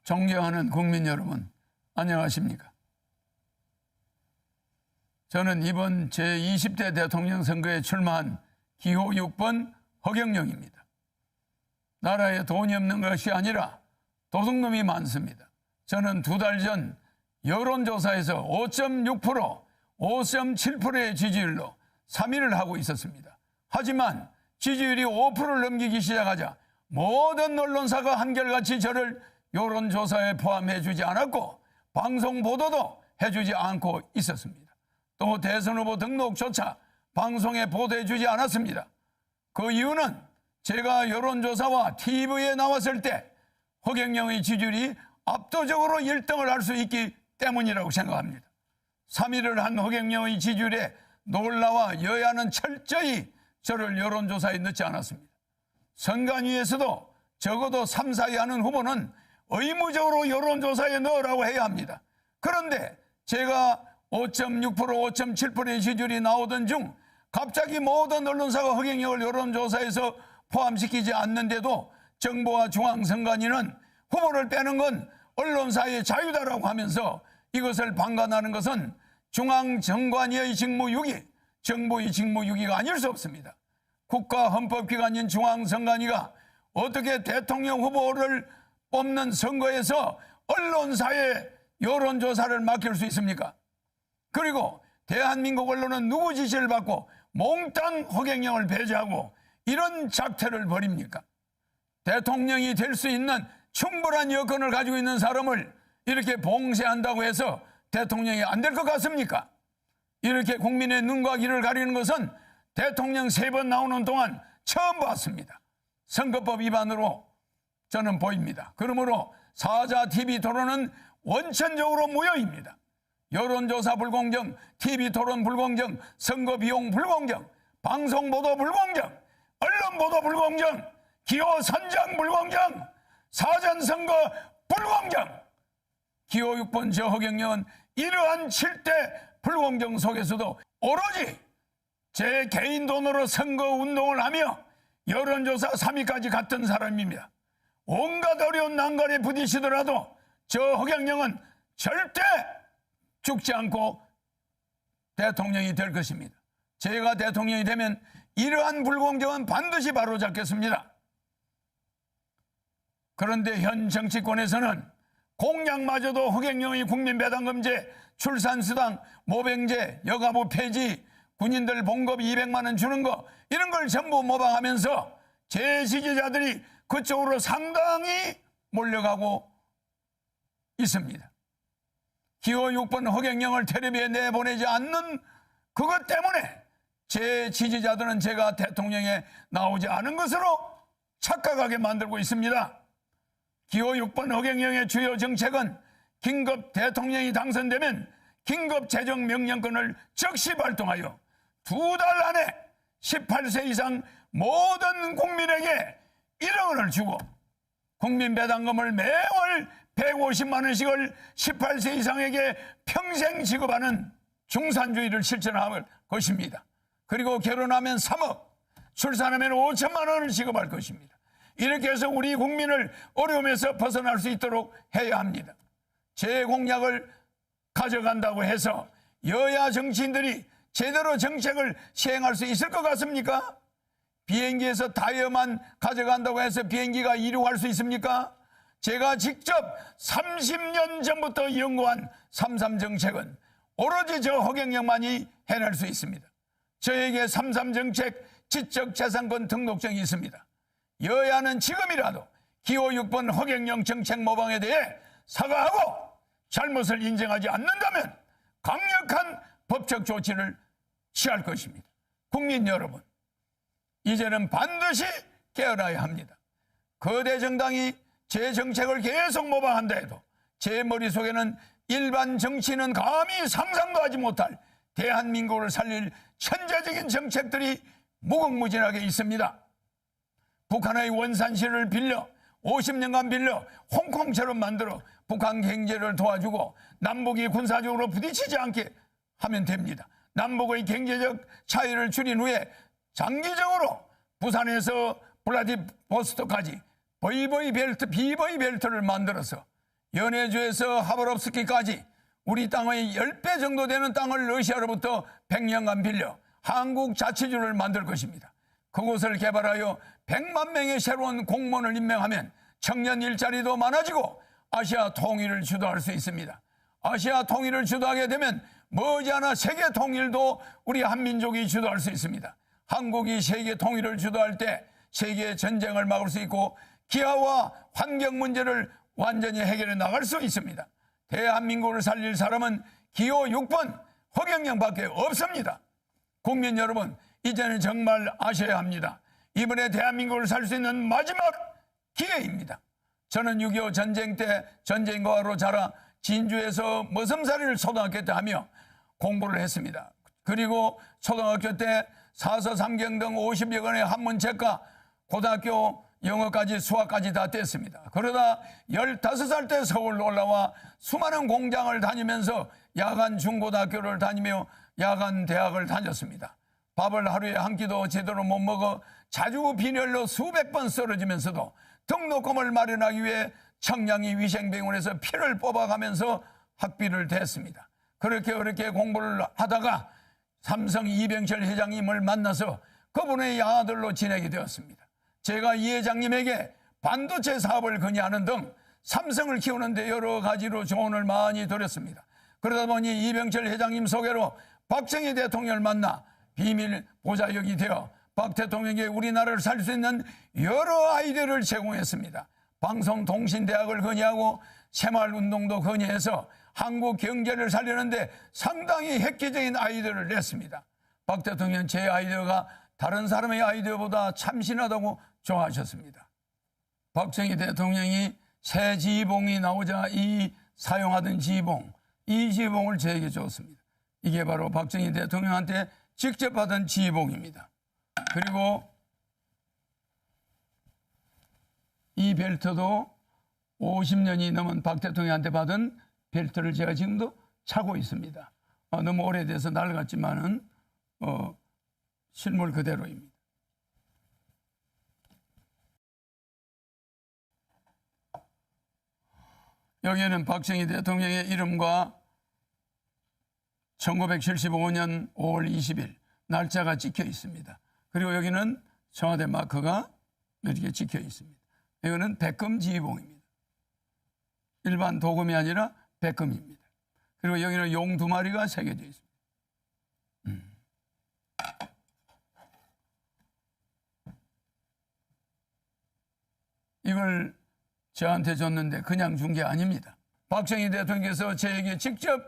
존경하는 국민 여러분, 안녕하십니까? 저는 이번 제20대 대통령 선거에 출마한 기호 6번 허경영입니다. 나라에 돈이 없는 것이 아니라 도둑놈이 많습니다. 저는 2달 전 여론조사에서 5.6%, 5.7%의 지지율로 3위를 하고 있었습니다. 하지만 지지율이 5%를 넘기기 시작하자 모든 언론사가 한결같이 저를 여론조사에 포함해 주지 않았고 방송 보도도 해주지 않고 있었습니다. 또 대선 후보 등록조차 방송에 보도해 주지 않았습니다. 그 이유는 제가 여론조사와 TV에 나왔을 때 허경영의 지지율이 압도적으로 1등을 할 수 있기 때문이라고 생각합니다. 3위를 한 허경영의 지지율에 놀라와 여야는 철저히 저를 여론조사에 넣지 않았습니다. 선관위에서도 적어도 3, 4위 하는 후보는 의무적으로 여론조사에 넣으라고 해야 합니다. 그런데 제가 5.6%, 5.7%의 지지율이 나오던 중 갑자기 모든 언론사가 허경영을 여론조사에서 포함시키지 않는데도 정부와 중앙선관위는 후보를 빼는 건 언론사의 자유다라고 하면서 이것을 방관하는 것은 중앙선관위의 직무유기, 정부의 직무유기가 아닐 수 없습니다. 국가헌법기관인 중앙선관위가 어떻게 대통령 후보를 뽑는 선거에서 언론사에 여론조사를 맡길 수 있습니까? 그리고 대한민국 언론은 누구 지시를 받고 몽땅 허경영을 배제하고 이런 작태를 벌입니까? 대통령이 될 수 있는 충분한 여건을 가지고 있는 사람을 이렇게 봉쇄한다고 해서 대통령이 안 될 것 같습니까? 이렇게 국민의 눈과 귀를 가리는 것은 대통령 3번 나오는 동안 처음 봤습니다. 선거법 위반으로 저는 보입니다. 그러므로 사자 TV 토론은 원천적으로 무효입니다. 여론조사 불공정, TV 토론 불공정, 선거 비용 불공정, 방송 보도 불공정, 언론 보도 불공정, 기호 선정 불공정, 사전선거 불공정. 기호 6번 저 허경영은 이러한 7대 불공정 속에서도 오로지 제 개인 돈으로 선거운동을 하며 여론조사 3위까지 갔던 사람입니다. 온갖 어려운 난관에 부딪히더라도 저 허경영은 절대 죽지 않고 대통령이 될 것입니다. 제가 대통령이 되면 이러한 불공정은 반드시 바로잡겠습니다. 그런데 현 정치권에서는 공약마저도 허경영의 국민배당금제, 출산수당, 모병제, 여가부 폐지, 군인들 봉급 200만 원 주는 거 이런 걸 전부 모방하면서 제 지지자들이 그쪽으로 상당히 몰려가고 있습니다. 기호 6번 허경영을 텔레비에 내보내지 않는 그것 때문에 제 지지자들은 제가 대통령에 나오지 않은 것으로 착각하게 만들고 있습니다. 기호 6번 허경영의 주요 정책은 긴급 대통령이 당선되면 긴급 재정명령권을 즉시 발동하여 2달 안에 18세 이상 모든 국민에게 1억 원을 주고 국민배당금을 매월 150만 원씩을 18세 이상에게 평생 지급하는 중산주의를 실천할 것입니다. 그리고 결혼하면 3억, 출산하면 5천만 원을 지급할 것입니다. 이렇게 해서 우리 국민을 어려움에서 벗어날 수 있도록 해야 합니다. 제 공약을 가져간다고 해서 여야 정치인들이 제대로 정책을 시행할 수 있을 것 같습니까? 비행기에서 타이어만 가져간다고 해서 비행기가 이륙할 수 있습니까? 제가 직접 30년 전부터 연구한 3.3 정책은 오로지 저 허경영만이 해낼 수 있습니다. 저에게 3.3 정책 지적재산권 등록증이 있습니다. 여야는 지금이라도 기호 6번 허경영 정책 모방에 대해 사과하고 잘못을 인정하지 않는다면 강력한 법적 조치를 취할 것입니다. 국민 여러분, 이제는 반드시 깨어나야 합니다. 거대 정당이 제 정책을 계속 모방한다 해도 제 머릿속에는 일반 정치인은 감히 상상도 하지 못할 대한민국을 살릴 천재적인 정책들이 무궁무진하게 있습니다. 북한의 원산시를 빌려 50년간 빌려 홍콩처럼 만들어 북한 경제를 도와주고 남북이 군사적으로 부딪히지 않게 하면 됩니다. 남북의 경제적 차이를 줄인 후에 장기적으로 부산에서 블라디보스토크까지 비버이 벨트를 만들어서 연해주에서 하바롭스키까지 우리 땅의 10배 정도 되는 땅을 러시아로부터 100년간 빌려 한국 자치주를 만들 것입니다. 그곳을 개발하여 100만 명의 새로운 공무원을 임명하면 청년 일자리도 많아지고 아시아 통일을 주도할 수 있습니다. 아시아 통일을 주도하게 되면 머지않아 세계 통일도 우리 한민족이 주도할 수 있습니다. 한국이 세계 통일을 주도할 때 세계 전쟁을 막을 수 있고 기아와 환경 문제를 완전히 해결해 나갈 수 있습니다. 대한민국을 살릴 사람은 기호 6번 허경영밖에 없습니다. 국민 여러분, 이제는 정말 아셔야 합니다. 이번에 대한민국을 살 수 있는 마지막 기회입니다. 저는 6.25 전쟁 때 전쟁과로 자라 진주에서 머슴살이를 초등학교 때 하며 공부를 했습니다. 그리고 초등학교 때 사서 삼경 등 50여 권의 한문책과 고등학교 영어까지 수학까지 다 뗐습니다. 그러다 15살 때 서울로 올라와 수많은 공장을 다니면서 야간 중고등학교를 다니며 야간 대학을 다녔습니다. 밥을 하루에 한 끼도 제대로 못 먹어 자주 빈혈로 수백 번 쓰러지면서도 등록금을 마련하기 위해 청량리 위생병원에서 피를 뽑아가면서 학비를 댔습니다. 그렇게 공부를 하다가 삼성 이병철 회장님을 만나서 그분의 아들로 지내게 되었습니다. 제가 이 회장님에게 반도체 사업을 건의하는 등 삼성을 키우는데 여러 가지로 조언을 많이 드렸습니다. 그러다 보니 이병철 회장님 소개로 박정희 대통령을 만나 비밀 보좌역이 되어 박 대통령에게 우리나라를 살 수 있는 여러 아이디어를 제공했습니다. 방송통신대학을 건의하고 새마을운동도 건의해서 한국 경제를 살리는데 상당히 획기적인 아이디어를 냈습니다. 박 대통령은 제 아이디어가 다른 사람의 아이디어보다 참신하다고 좋아하셨습니다. 박정희 대통령이 새 지휘봉이 나오자 사용하던 지휘봉, 이 지휘봉을 저에게 줬습니다. 이게 바로 박정희 대통령한테 직접 받은 지휘봉입니다. 그리고 이 벨트도 50년이 넘은 박 대통령한테 받은 벨트를 제가 지금도 차고 있습니다. 너무 오래돼서 낡았지만은 실물 그대로입니다. 여기에는 박정희 대통령의 이름과 1975년 5월 20일 날짜가 찍혀 있습니다. 그리고 여기는 청와대 마크가 이렇게 찍혀 있습니다. 이거는 백금 지휘봉입니다. 일반 도금이 아니라 백금입니다. 그리고 여기는 용 2마리가 새겨져 있습니다. 이걸 저한테 줬는데 그냥 준 게 아닙니다. 박정희 대통령께서 저에게 직접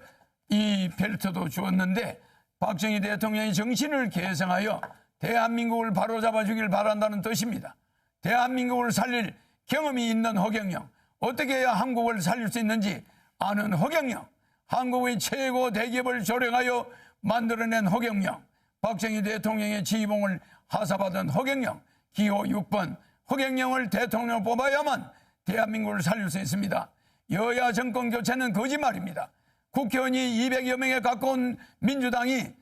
이 벨트도 주었는데 박정희 대통령의 정신을 계승하여 대한민국을 바로잡아 주길 바란다는 뜻입니다. 대한민국을 살릴 경험이 있는 허경영, 어떻게 해야 한국을 살릴 수 있는지 아는 허경영, 한국의 최고 대기업을 조력하여 만들어낸 허경영, 박정희 대통령의 지휘봉을 하사받은 허경영, 기호 6번 허경영을 대통령으로 뽑아야만 대한민국을 살릴 수 있습니다. 여야 정권 교체는 거짓말입니다. 국회의원이 200여 명에 가까운 민주당이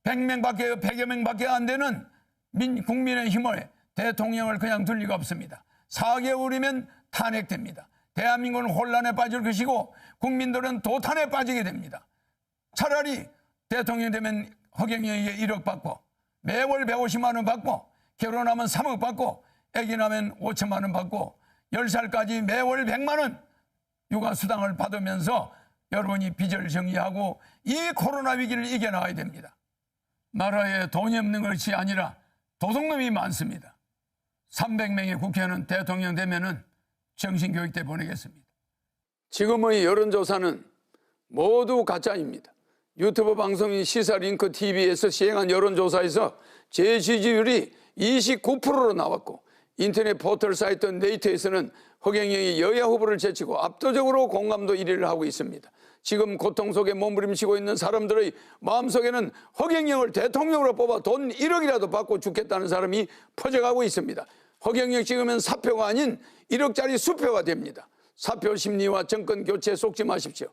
100여 명밖에 안 되는 국민의힘을 대통령을 그냥 둘 리가 없습니다. 4개월이면 탄핵됩니다. 대한민국은 혼란에 빠질 것이고 국민들은 도탄에 빠지게 됩니다. 차라리 대통령 되면 허경영에게 1억 받고 매월 150만 원 받고 결혼하면 3억 받고 아기 나면 5천만 원 받고 10살까지 매월 100만 원 육아수당을 받으면서 여러분이 빚을 정리하고 이 코로나 위기를 이겨나가야 됩니다. 나라에 돈이 없는 것이 아니라 도둑놈이 많습니다. 300명의 국회의원은 대통령 되면은 정신교육대 보내겠습니다. 지금의 여론조사는 모두 가짜입니다. 유튜브 방송인 시사링크 TV에서 시행한 여론조사에서 제 지지율이 29%로 나왔고 인터넷 포털 사이트 네이트에서는 허경영이 여야 후보를 제치고 압도적으로 공감도 1위를 하고 있습니다. 지금 고통 속에 몸부림치고 있는 사람들의 마음속에는 허경영을 대통령으로 뽑아 돈 1억이라도 받고 죽겠다는 사람이 퍼져가고 있습니다. 허경영 찍으면 사표가 아닌 1억짜리 수표가 됩니다. 사표 심리와 정권 교체 속지 마십시오.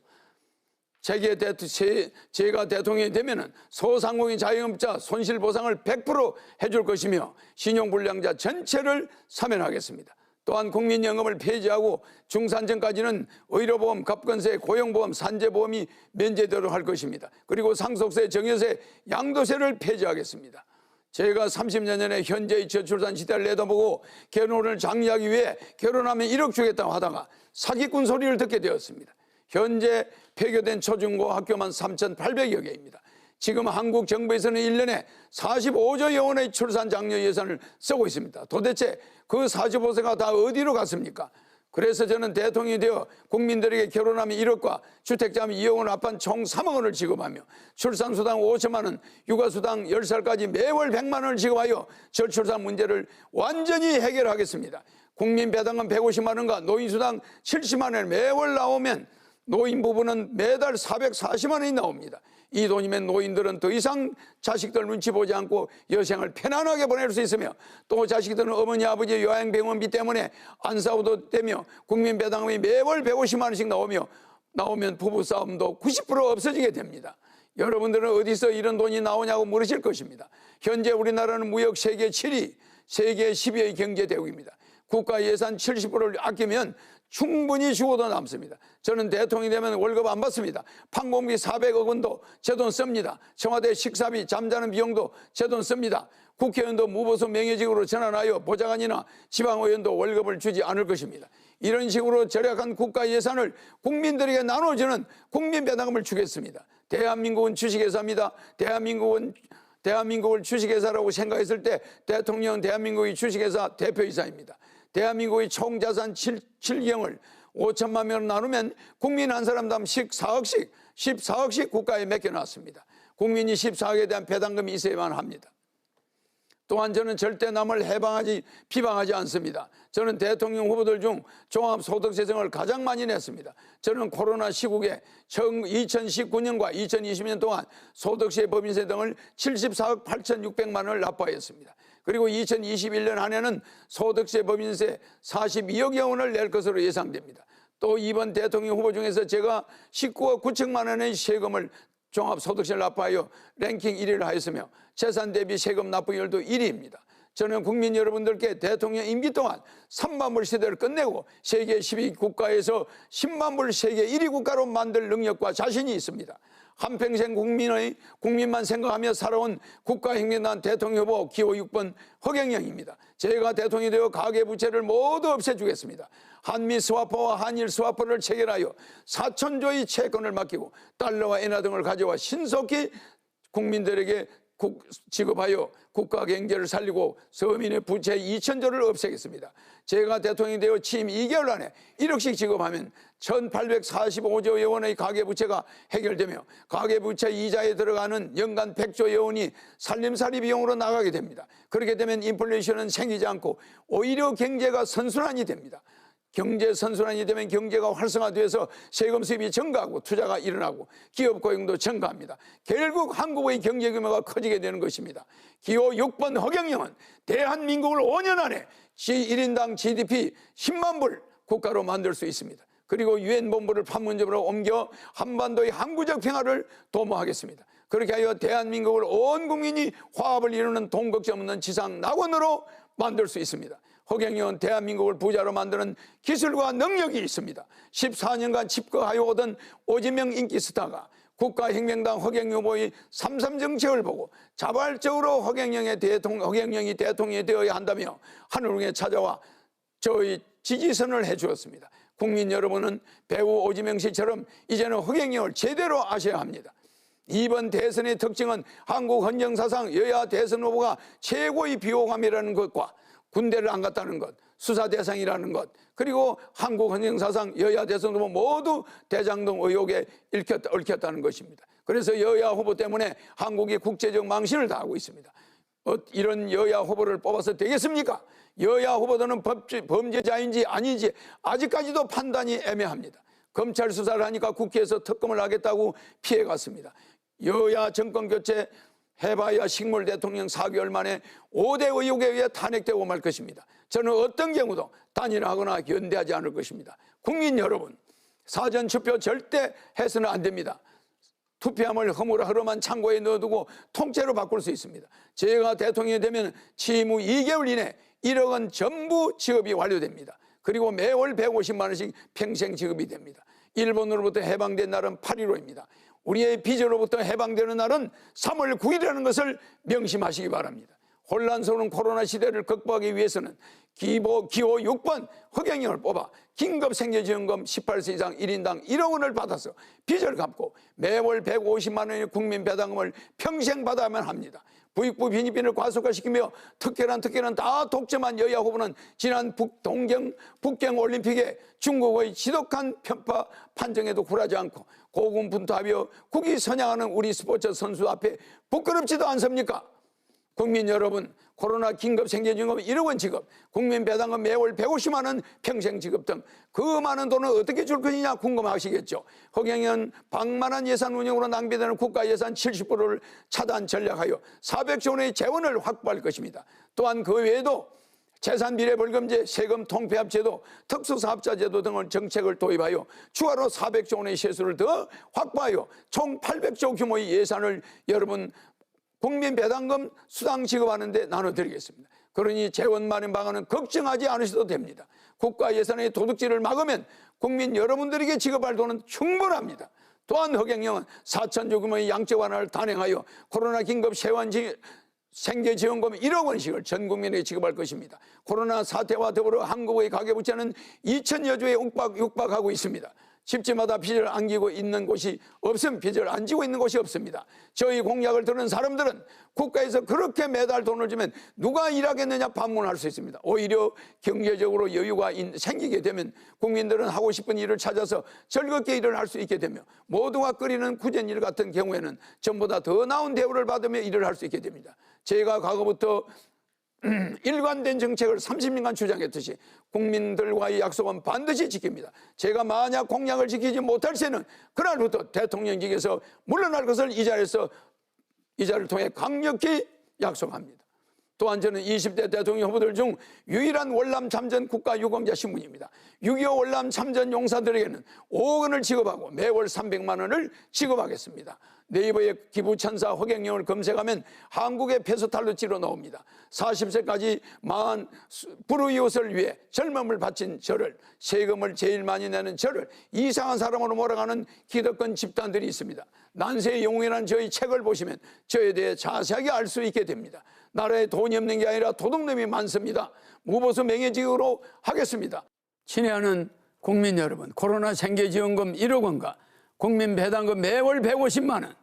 제가 대통령이 되면 소상공인 자영업자 손실보상을 100% 해줄 것이며 신용불량자 전체를 사면하겠습니다. 또한 국민연금을 폐지하고 중산층까지는 의료보험, 갑근세, 고용보험, 산재보험이 면제되도록 할 것입니다. 그리고 상속세, 증여세, 양도세를 폐지하겠습니다. 제가 30년 전에 현재의 저출산 시대를 내다보고 결혼을 장려하기 위해 결혼하면 1억 주겠다고 하다가 사기꾼 소리를 듣게 되었습니다. 현재 폐교된 초중고 학교만 3,800여 개입니다. 지금 한국 정부에서는 1년에 45조 원의 출산 장려 예산을 쓰고 있습니다. 도대체 그 45세가 다 어디로 갔습니까? 그래서 저는 대통령이 되어 국민들에게 결혼하면 1억과 주택자면 2억 원 합한 총 3억 원을 지급하며 출산수당 5천만 원, 육아수당 10살까지 매월 100만 원을 지급하여 저출산 문제를 완전히 해결하겠습니다. 국민배당금 150만 원과 노인수당 70만 원 매월 나오면 노인 부부는 매달 440만 원이 나옵니다. 이 돈이면 노인들은 더 이상 자식들 눈치 보지 않고 여생을 편안하게 보낼 수 있으며 또 자식들은 어머니 아버지 요양병원비 때문에 안 싸워도 되며 국민배당금이 매월 150만 원씩 나오면 부부싸움도 90% 없어지게 됩니다. 여러분들은 어디서 이런 돈이 나오냐고 물으실 것입니다. 현재 우리나라는 무역 세계 7위, 세계 10위의 경제대국입니다. 국가 예산 70%를 아끼면 충분히 죽어도 남습니다. 저는 대통령이 되면 월급 안 받습니다. 판공비 400억 원도 제 돈 씁니다. 청와대 식사비, 잠자는 비용도 제 돈 씁니다. 국회의원도 무보수 명예직으로 전환하여 보좌관이나 지방의원도 월급을 주지 않을 것입니다. 이런 식으로 절약한 국가 예산을 국민들에게 나눠주는 국민배당금을 주겠습니다. 대한민국은 주식회사입니다. 대한민국을 주식회사라고 생각했을 때 대통령은 대한민국의 주식회사 대표이사입니다. 대한민국의 총자산 7경을 5천만 명으로 나누면 국민 한 사람당 14억씩 국가에 맡겨놨습니다. 국민이 14억에 대한 배당금이 있어야만 합니다. 또한 저는 절대 남을 비방하지 않습니다. 저는 대통령 후보들 중 종합소득세정을 가장 많이 냈습니다. 저는 코로나 시국에 2019년과 2020년 동안 소득세, 법인세 등을 74억 8,600만 원을 납부하였습니다. 그리고 2021년 한 해는 소득세, 법인세 42억여 원을 낼 것으로 예상됩니다. 또 이번 대통령 후보 중에서 제가 19억 9천만 원의 세금을 종합소득세를 납부하여 랭킹 1위를 하였으며 재산 대비 세금 납부율도 1위입니다. 저는 국민 여러분들께 대통령 임기 동안 3만 불 세대를 끝내고 세계 10위 국가에서 10만 불 세계 1위 국가로 만들 능력과 자신이 있습니다. 한평생 국민만 생각하며 살아온 국가혁명단 대통령 후보 기호 6번 허경영입니다. 제가 대통령이 되어 가계부채를 모두 없애주겠습니다. 한미 스와퍼와 한일 스와퍼를 체결하여 4천조의 채권을 맡기고 달러와 엔화 등을 가져와 신속히 국민들에게 지급하여 국가 경제를 살리고 서민의 부채 2천조를 없애겠습니다. 제가 대통령이 되어 취임 2개월 안에 1억씩 지급하면 1,845조 원의 가계부채가 해결되며 가계부채 이자에 들어가는 연간 100조 원이 살림살이 비용으로 나가게 됩니다. 그렇게 되면 인플레이션은 생기지 않고 오히려 경제가 선순환이 됩니다. 경제 선순환이 되면 경제가 활성화돼서 세금 수입이 증가하고 투자가 일어나고 기업 고용도 증가합니다. 결국 한국의 경제 규모가 커지게 되는 것입니다. 기호 6번 허경영은 대한민국을 5년 안에 1인당 GDP 10만 불 국가로 만들 수 있습니다. 그리고 유엔 본부를 판문점으로 옮겨 한반도의 항구적 평화를 도모하겠습니다. 그렇게 하여 대한민국을 온 국민이 화합을 이루는 돈 걱정 없는 지상 낙원으로 만들 수 있습니다. 허경영은 대한민국을 부자로 만드는 기술과 능력이 있습니다. 14년간 집거하여 오던 오지명 인기 스타가 국가혁명당 허경영 후보의 3.3 정책을 보고 자발적으로 허경영이 대통령이 되어야 한다며 하늘궁에 찾아와 저의 지지선을 해주었습니다. 국민 여러분은 배우 오지명 씨처럼 이제는 허경영을 제대로 아셔야 합니다. 이번 대선의 특징은 한국 헌정사상 여야 대선 후보가 최고의 비호감이라는 것과 군대를 안 갔다는 것, 수사 대상이라는 것, 그리고 한국 헌정사상 여야 대선 후보 모두 대장동 의혹에 얽혔다는 것입니다. 그래서 여야 후보 때문에 한국이 국제적 망신을 당하고 있습니다. 이런 여야 후보를 뽑아서 되겠습니까? 여야 후보들은 범죄자인지 아닌지 아직까지도 판단이 애매합니다. 검찰 수사를 하니까 국회에서 특검을 하겠다고 피해갔습니다. 여야 정권 교체 해봐야 식물 대통령 4개월 만에 5대 의혹에 의해 탄핵되고 말 것입니다. 저는 어떤 경우도 단일화하거나 연대하지 않을 것입니다. 국민 여러분, 사전투표 절대 해서는 안 됩니다. 투표함을 허물허름한 창고에 넣어두고 통째로 바꿀 수 있습니다. 제가 대통령이 되면 취임 후 2개월 이내 1억 원 전부 지급이 완료됩니다. 그리고 매월 150만 원씩 평생 지급이 됩니다. 일본으로부터 해방된 날은 8.15입니다. 우리의 빚으로부터 해방되는 날은 3월 9일이라는 것을 명심하시기 바랍니다. 혼란스러운 코로나 시대를 극복하기 위해서는 기호 6번 허경영을 뽑아 긴급생계지원금 18세 이상 1인당 1억 원을 받아서 빚을 갚고 매월 150만 원의 국민 배당금을 평생 받아야만 합니다. 부익부 빈익빈을 과속화시키며 특혜란 다 독점한 여야 후보는 지난 북경 올림픽에 중국의 지독한 편파 판정에도 굴하지 않고 고군분투하며 국위 선양하는 우리 스포츠 선수 앞에 부끄럽지도 않습니까? 국민 여러분, 코로나 긴급생계지원금 1억 원 지급, 국민 배당금 매월 150만 원 평생 지급 등 그 많은 돈을 어떻게 줄 것이냐 궁금하시겠죠. 허경영은 방만한 예산 운영으로 낭비되는 국가 예산 70%를 차단 전략하여 400조 원의 재원을 확보할 것입니다. 또한 그 외에도 재산 미래벌금제, 세금 통폐합제도, 특수사업자제도 등을 정책을 도입하여 추가로 400조 원의 세수를 더 확보하여 총 800조 규모의 예산을 여러분 국민 배당금 수당 지급하는 데 나눠드리겠습니다. 그러니 재원 마련 방안은 걱정하지 않으셔도 됩니다. 국가 예산의 도둑질을 막으면 국민 여러분들에게 지급할 돈은 충분합니다. 또한 허경영은 4천조 규모의 양적 완화를 단행하여 코로나 긴급 생계지원금 1억 원씩을 전 국민에게 지급할 것입니다. 코로나 사태와 더불어 한국의 가계부채는 2천여 조에 육박하고 있습니다. 집집마다 빚을 안기고 있는 곳이 없음, 빚을 안 지고 있는 곳이 없습니다. 저희 공약을 들은 사람들은 국가에서 그렇게 매달 돈을 주면 누가 일하겠느냐 반문할 수 있습니다. 오히려 경제적으로 여유가 생기게 되면 국민들은 하고 싶은 일을 찾아서 즐겁게 일을 할 수 있게 되며 모두가 끓이는 구전 일 같은 경우에는 전보다 더 나은 대우를 받으며 일을 할 수 있게 됩니다. 제가 과거부터 일관된 정책을 30년간 주장했듯이 국민들과의 약속은 반드시 지킵니다. 제가 만약 공약을 지키지 못할 새는 그날부터 대통령직에서 물러날 것을 이 자리를 통해 강력히 약속합니다. 또한 저는 20대 대통령 후보들 중 유일한 월남 참전 국가유공자 신분입니다. 6.25 월남 참전 용사들에게는 5억 원을 지급하고 매월 300만 원을 지급하겠습니다. 네이버에 기부천사 허경영을 검색하면 한국의 페소탈로찌로 나옵니다. 40세까지 망한 불우이웃을 위해 젊음을 바친 저를, 세금을 제일 많이 내는 저를 이상한 사람으로 몰아가는 기득권 집단들이 있습니다. 난세의 영웅이라는 저희 책을 보시면 저에 대해 자세하게 알 수 있게 됩니다. 나라에 돈이 없는 게 아니라 도둑놈이 많습니다. 무보수 명예직으로 하겠습니다. 친애하는 국민 여러분, 코로나 생계지원금 1억 원과 국민 배당금 매월 150만 원,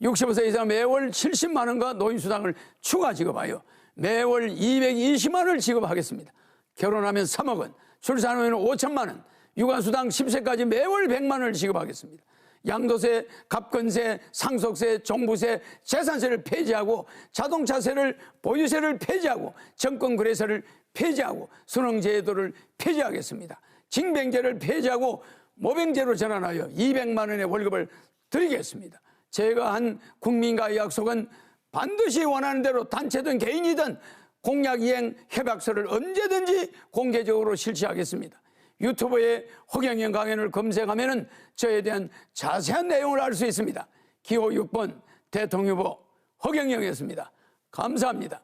65세 이상 매월 70만 원과 노인수당을 추가 지급하여 매월 220만 원을 지급하겠습니다. 결혼하면 3억 원, 출산 후에는 5천만 원, 육아수당 10세까지 매월 100만 원을 지급하겠습니다. 양도세, 갑건세, 상속세, 종부세, 재산세를 폐지하고 자동차세를, 보유세를 폐지하고 정권거래세를 폐지하고 수능제도를 폐지하겠습니다. 징병제를 폐지하고 모병제로 전환하여 200만 원의 월급을 드리겠습니다. 제가 한 국민과의 약속은 반드시 원하는 대로 단체든 개인이든 공약 이행 협약서를 언제든지 공개적으로 실시하겠습니다. 유튜브에 허경영 강연을 검색하면 저에 대한 자세한 내용을 알 수 있습니다. 기호 6번 대통령 후보 허경영이었습니다. 감사합니다.